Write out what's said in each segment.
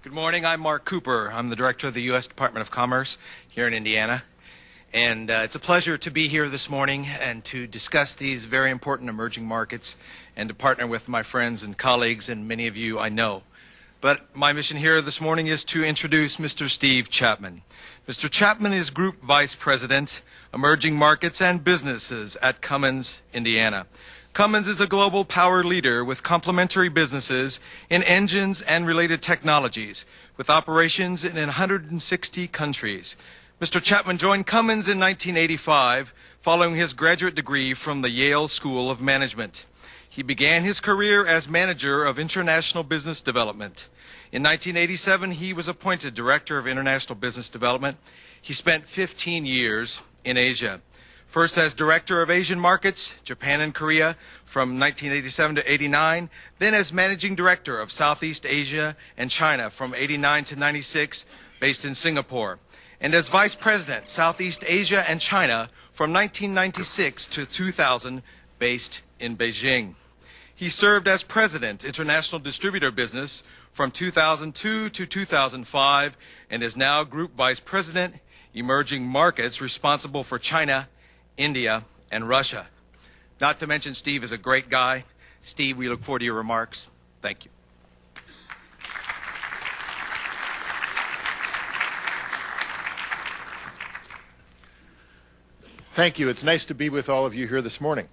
Good morning. I'm Mark Cooper. I'm the director of the U.S. Department of Commerce here in Indiana. And it's a pleasure to be here this morning and to discuss these very important emerging markets and to partner with my friends and colleagues and many of you I know. But my mission here this morning is to introduce Mr. Steve Chapman. Mr. Chapman is Group Vice President, Emerging Markets and Businesses at Cummins, Indiana. Cummins is a global power leader with complementary businesses in engines and related technologies, with operations in 160 countries. Mr. Chapman joined Cummins in 1985 following his graduate degree from the Yale School of Management. He began his career as manager of international business development. In 1987, he was appointed Director of International Business Development. He spent 15 years in Asia. First as Director of Asian Markets, Japan and Korea, from 1987 to 89, then as Managing Director of Southeast Asia and China from 89 to 96, based in Singapore, and as Vice President, Southeast Asia and China from 1996 to 2000, based in Beijing. He served as President, International Distributor Business from 2002 to 2005, and is now Group Vice President, Emerging Markets, responsible for China, India, and Russia. Not to mention Steve is a great guy. Steve, we look forward to your remarks. Thank you. Thank you. It's nice to be with all of you here this morning.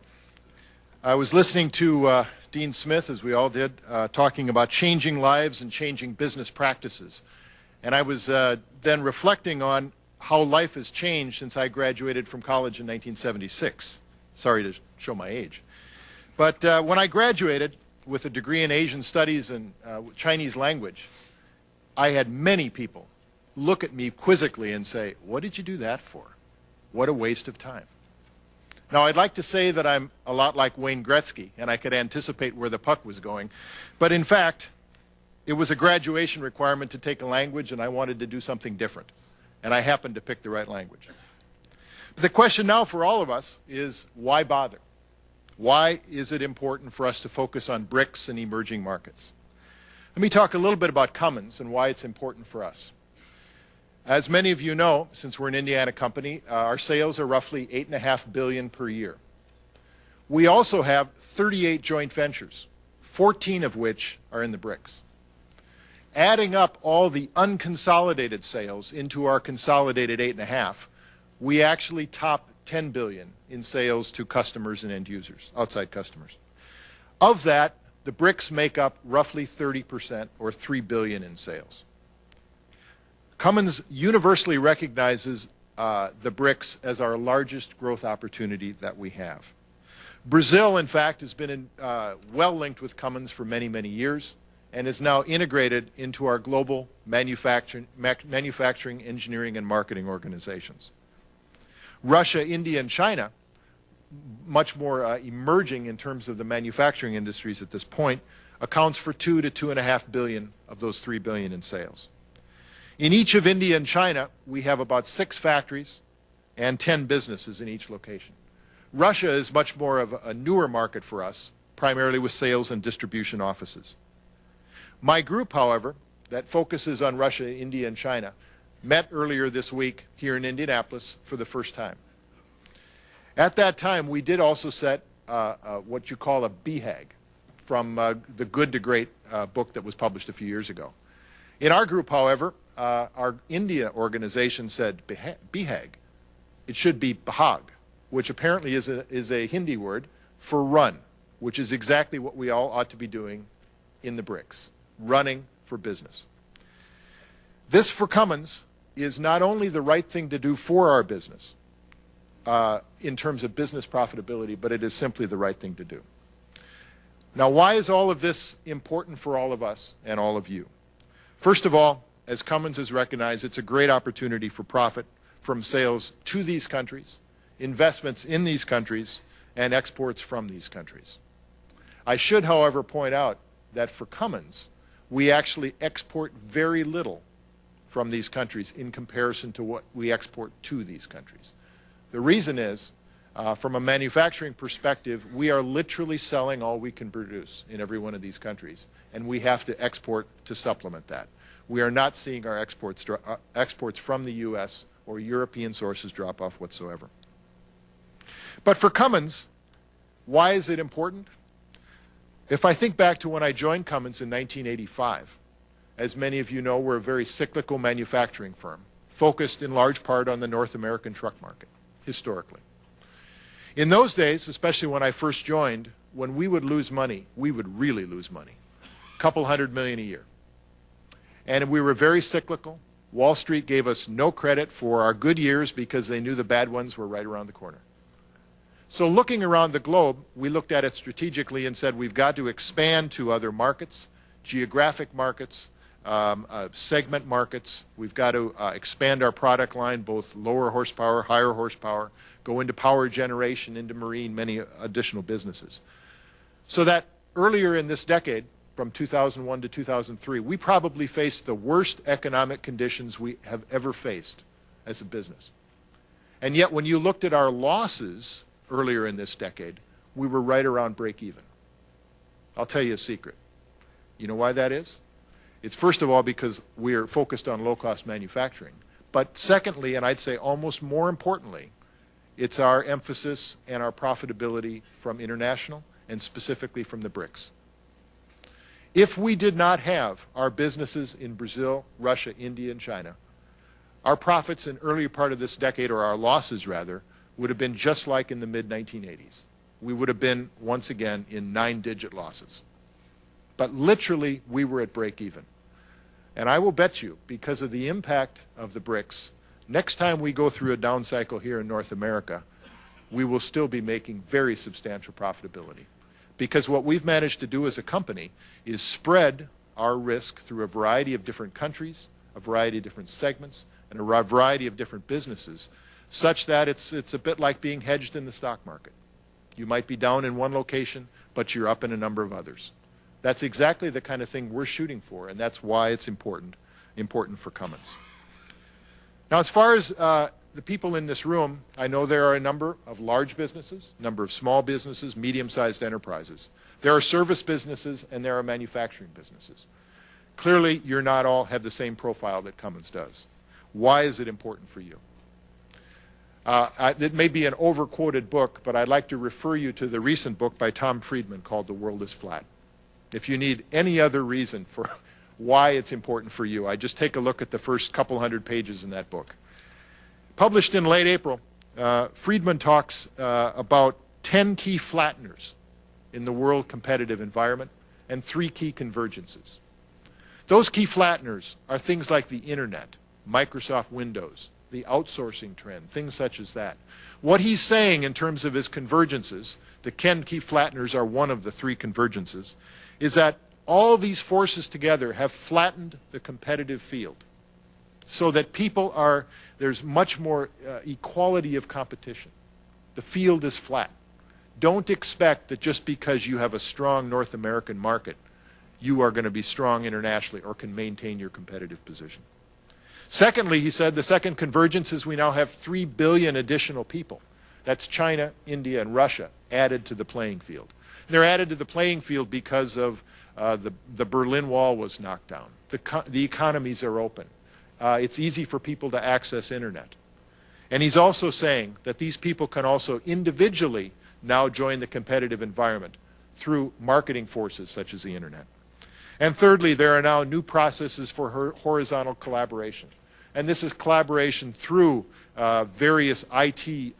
I was listening to Dean Smith, as we all did, talking about changing lives and changing business practices. And I was then reflecting on how life has changed since I graduated from college in 1976. Sorry to show my age. But when I graduated with a degree in Asian Studies and Chinese language, I had many people look at me quizzically and say, "What did you do that for? What a waste of time." Now, I'd like to say that I'm a lot like Wayne Gretzky and I could anticipate where the puck was going. But in fact, it was a graduation requirement to take a language and I wanted to do something different. And I happened to pick the right language. But the question now for all of us is, why bother? Why is it important for us to focus on BRICS and emerging markets? Let me talk a little bit about Cummins and why it's important for us. As many of you know, since we're an Indiana company, our sales are roughly $8.5 billion per year. We also have 38 joint ventures, 14 of which are in the BRICS. Adding up all the unconsolidated sales into our consolidated 8.5, we actually top 10 billion in sales to customers and end users, outside customers. Of that, the BRICS make up roughly 30% or 3 billion in sales. Cummins universally recognizes the BRICS as our largest growth opportunity that we have. Brazil, in fact, has been well linked with Cummins for many, many years, and is now integrated into our global manufacturing, engineering, and marketing organizations. Russia, India, and China, much more emerging in terms of the manufacturing industries at this point, accounts for 2 to 2.5 billion of those 3 billion in sales. In each of India and China, we have about 6 factories and 10 businesses in each location. Russia is much more of a newer market for us, primarily with sales and distribution offices. My group, however, that focuses on Russia, India, and China, met earlier this week here in Indianapolis for the first time. At that time, we did also set what you call a BHAG, from the Good to Great book that was published a few years ago. In our group, however, our India organization said BHAG. It should be BHAG, which apparently is a Hindi word for run, which is exactly what we all ought to be doing in the BRICS. Running for business. This, for Cummins, is not only the right thing to do for our business in terms of business profitability, but it is simply the right thing to do. Now, why is all of this important for all of us and all of you? First of all, as Cummins has recognized, it's a great opportunity for profit from sales to these countries, investments in these countries, and exports from these countries. I should, however, point out that for Cummins, we actually export very little from these countries in comparison to what we export to these countries. The reason is, from a manufacturing perspective, we are literally selling all we can produce in every one of these countries, and we have to export to supplement that. we are not seeing our exports from the U.S. or European sources drop off whatsoever. But for Cummins, why is it important? If I think back to when I joined Cummins in 1985, as many of you know, we're a very cyclical manufacturing firm, focused in large part on the North American truck market, historically. In those days, especially when I first joined, when we would lose money, we would really lose money, a couple $100 million a year. And we were very cyclical. Wall Street gave us no credit for our good years because they knew the bad ones were right around the corner. So looking around the globe, we looked at it strategically and said we've got to expand to other markets, geographic markets, segment markets. We've got to expand our product line, both lower horsepower, higher horsepower, go into power generation, into marine, many additional businesses. So that earlier in this decade, from 2001 to 2003, we probably faced the worst economic conditions we have ever faced as a business. And yet when you looked at our losses earlier in this decade, we were right around break even. I'll tell you a secret. You know why that is? It's first of all because we're focused on low-cost manufacturing. But secondly, and I'd say almost more importantly, it's our emphasis and our profitability from international and specifically from the BRICS. If we did not have our businesses in Brazil, Russia, India, and China, our profits in earlier part of this decade, or our losses rather, would have been just like in the mid-1980s. We would have been, once again, in 9-digit losses. But literally, we were at break even. And I will bet you, because of the impact of the BRICS, next time we go through a down cycle here in North America, we will still be making very substantial profitability. Because what we've managed to do as a company is spread our risk through a variety of different countries, a variety of different segments, and a variety of different businesses, such that it's a bit like being hedged in the stock market. You might be down in one location, but you're up in a number of others. That's exactly the kind of thing we're shooting for, and that's why it's important for Cummins. Now, as far as the people in this room, I know there are a number of large businesses, a number of small businesses, medium-sized enterprises. There are service businesses, and there are manufacturing businesses. Clearly, you're not all have the same profile that Cummins does. Why is it important for you? It may be an over-quoted book, but I'd like to refer you to the recent book by Tom Friedman called The World is Flat. If you need any other reason for why it's important for you, I just take a look at the first couple hundred pages in that book. Published in late April, Friedman talks about 10 key flatteners in the world competitive environment and 3 key convergences. Those key flatteners are things like the internet, Microsoft Windows, the outsourcing trend, things such as that. What he's saying in terms of his convergences, the 10 key flatteners are one of the 3 convergences, is that all these forces together have flattened the competitive field so that there's much more equality of competition. The field is flat. Don't expect that just because you have a strong North American market, you are going to be strong internationally or can maintain your competitive position. Secondly, he said, the second convergence is we now have 3 billion additional people. That's China, India, and Russia added to the playing field. They're added to the playing field because of the Berlin Wall was knocked down. The economies are open. It's easy for people to access internet. And he's also saying that these people can also individually now join the competitive environment through marketing forces such as the internet. And thirdly, there are now new processes for horizontal collaboration. And this is collaboration through various IT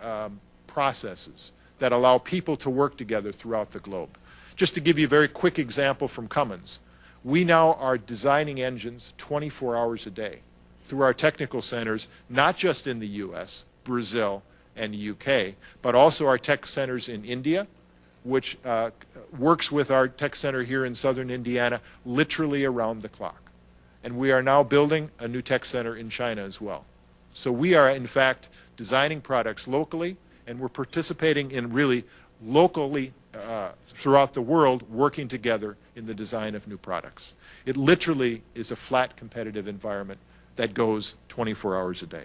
processes that allow people to work together throughout the globe. Just to give you a very quick example from Cummins, we now are designing engines 24 hours a day through our technical centers, not just in the U.S., Brazil, and the UK, but also our tech centers in India, which works with our tech center here in southern Indiana literally around the clock. And we are now building a new tech center in China as well. So we are, in fact, designing products locally, and we're participating in really locally throughout the world, working together in the design of new products. It literally is a flat competitive environment that goes 24 hours a day.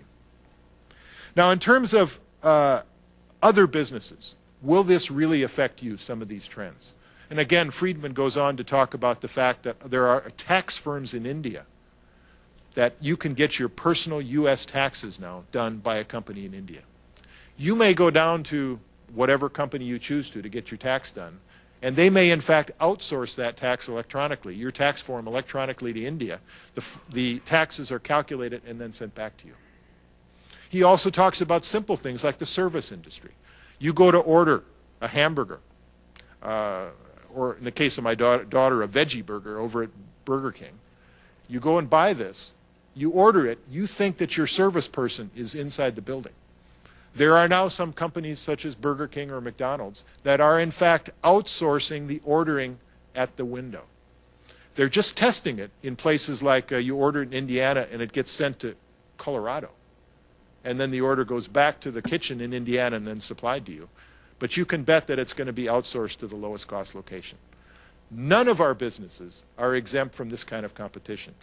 Now, in terms of other businesses, will this really affect you, some of these trends? And again, Friedman goes on to talk about the fact that there are tax firms in India that you can get your personal U.S. taxes now done by a company in India. You may go down to whatever company you choose to get your tax done, and they may in fact outsource that tax electronically, your tax form electronically to India. The taxes are calculated and then sent back to you. He also talks about simple things like the service industry. You go to order a hamburger, or in the case of my daughter, a veggie burger over at Burger King. You go and buy this, you order it, you think that your service person is inside the building. There are now some companies such as Burger King or McDonald's that are in fact outsourcing the ordering at the window. They're just testing it in places like you order it in Indiana and it gets sent to Colorado. And then the order goes back to the kitchen in Indiana and then supplied to you. But you can bet that it's going to be outsourced to the lowest cost location. None of our businesses are exempt from this kind of competition.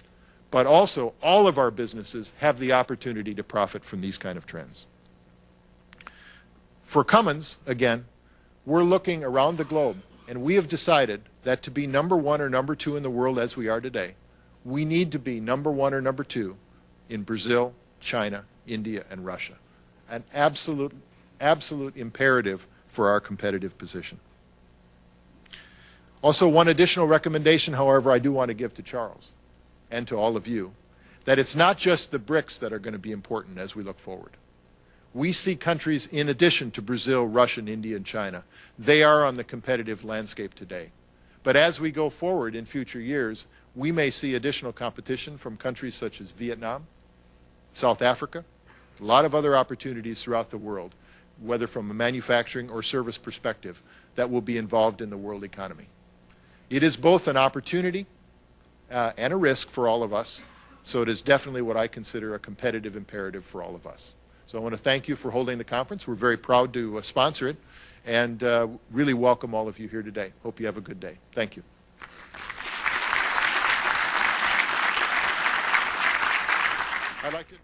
But also, all of our businesses have the opportunity to profit from these kind of trends. For Cummins, again, we're looking around the globe, and we have decided that to be number one or number two in the world as we are today, we need to be number one or number two in Brazil, China, India, and Russia. An absolute imperative for our competitive position. Also, one additional recommendation, however, I do want to give to Charles and to all of you, that it's not just the BRICS that are going to be important as we look forward. We see countries in addition to Brazil, Russia, India, and China. They are on the competitive landscape today. But as we go forward in future years, we may see additional competition from countries such as Vietnam, South Africa, a lot of other opportunities throughout the world, whether from a manufacturing or service perspective, that will be involved in the world economy. It is both an opportunity and a risk for all of us, so it is definitely what I consider a competitive imperative for all of us. So I want to thank you for holding the conference. We're very proud to sponsor it, and really welcome all of you here today. Hope you have a good day. Thank you. I'd like to